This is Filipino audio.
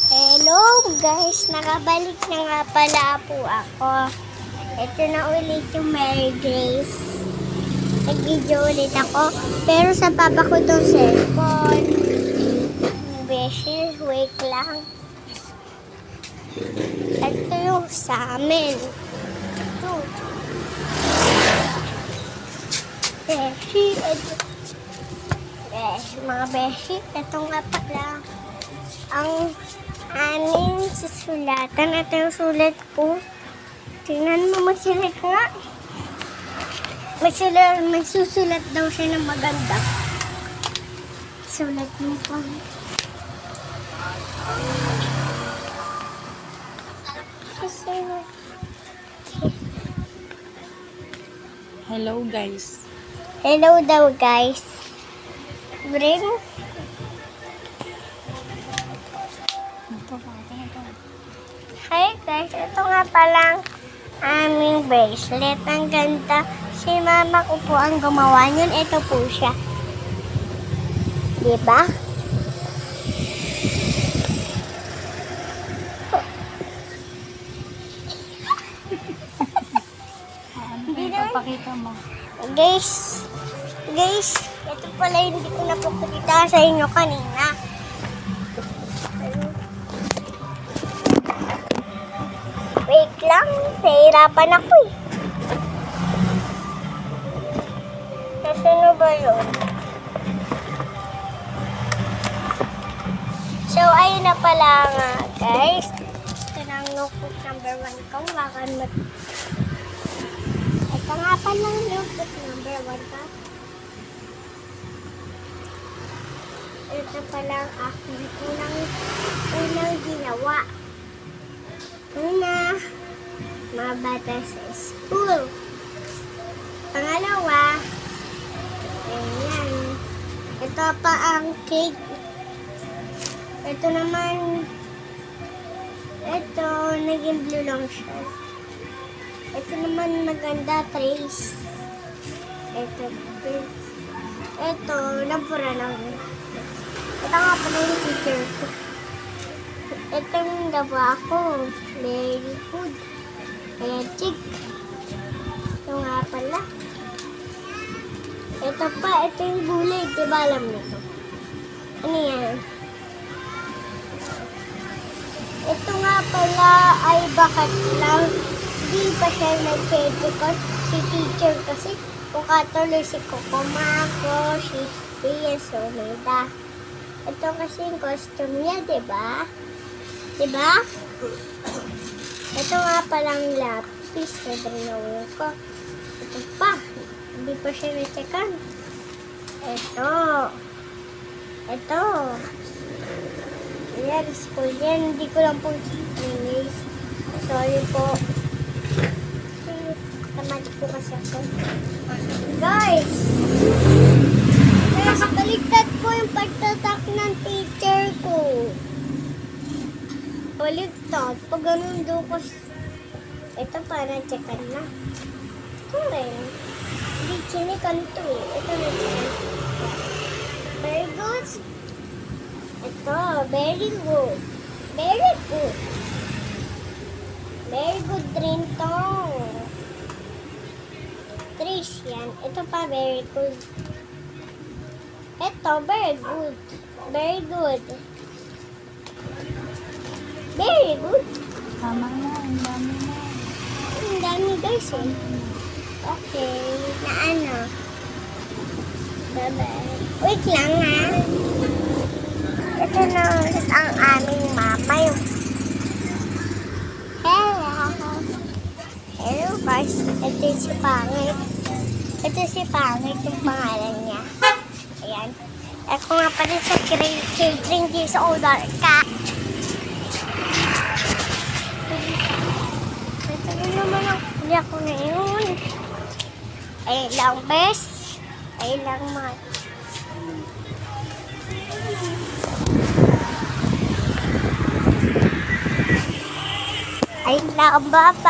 Hello guys, nakabalik na nga pala po ako. Ito na ulit yung Mary Grace. Nag-video ulit ako. Pero sa papa ko itong cellphone. Beshi, wait lang. Ito yung sa amin. Ito. Beshi, ito. Mga beshi, ito nga pala ang aming susulatan. Ito yung sulat ko. Tingnan mo, magsulat nga. May susulat daw siya ng maganda. Sulat mo pa. Hello guys. Hello daw guys. Bring. Hi guys, ito nga palang aming bracelet. Ang ganda. Si mama ko po ang gumawa niyan. Ito po siya. Diba? Papakita mo. Guys, ito pala hindi ko napapakita sa inyo kanina. Wait lang, nahihirapan ako eh. Nasaan ba yun? So, ayun na pala nga guys. Ito na ang notebook number 1 ko. Ito nga pala ang notebook number 1 ko. Ito pala ang aking unang ginawa. Una, mabata sa school. Pangalawa, ayan. Ito pa ang cake. Ito naman, ito, naging blue lang siya. Ito naman maganda, trace. Ito, nampura lang. Ito nga pala yung teacher ko. Itong gawa ko. Very good. Kaya chick. Ito nga pala. Ito pa, ito yung gulay. Diba alam nito? Ano yan? Ito nga pala ay bakat lang. Hindi pa siya nag-check si teacher kasi kung katuloy si Coco Maco, si Pia Someda. Ito kasi yung costume niya, diba? Diba? Ito nga palang lapis na drinawin ko. Ito pa. Hindi pa siya na-checkan. Ito. Ayan, school yan. Hindi ko lang po finish. Sorry po. Tamad po kasi ako. Guys! Guys, baligtad po yung pagtatak ng teacher ko. Baligtad. Pag ganun doon ko. Ito pa, na-checkan na. Ito rin. Hindi chinikan to eh. Ito na-checkan. Very good. Ito, very good. Very good. Very good rin to. Trace yan. Ito pa, very good. Ito, very good. Very good. Very good. Tama na, ang dami na. Ang dami guys eh. Okay. Na ano? Bye-bye. Wait lang ha. Ito na ulit ang aming mama yung... Hello guys. Ito si Pangit. Ito si Pangit yung pangalan niya. Ayan. Ako nga pala sa catering disorder ka. Ito na naman ang kuya ko ngayon. Ayun lang best. Ayun lang man. Ayun lang baba.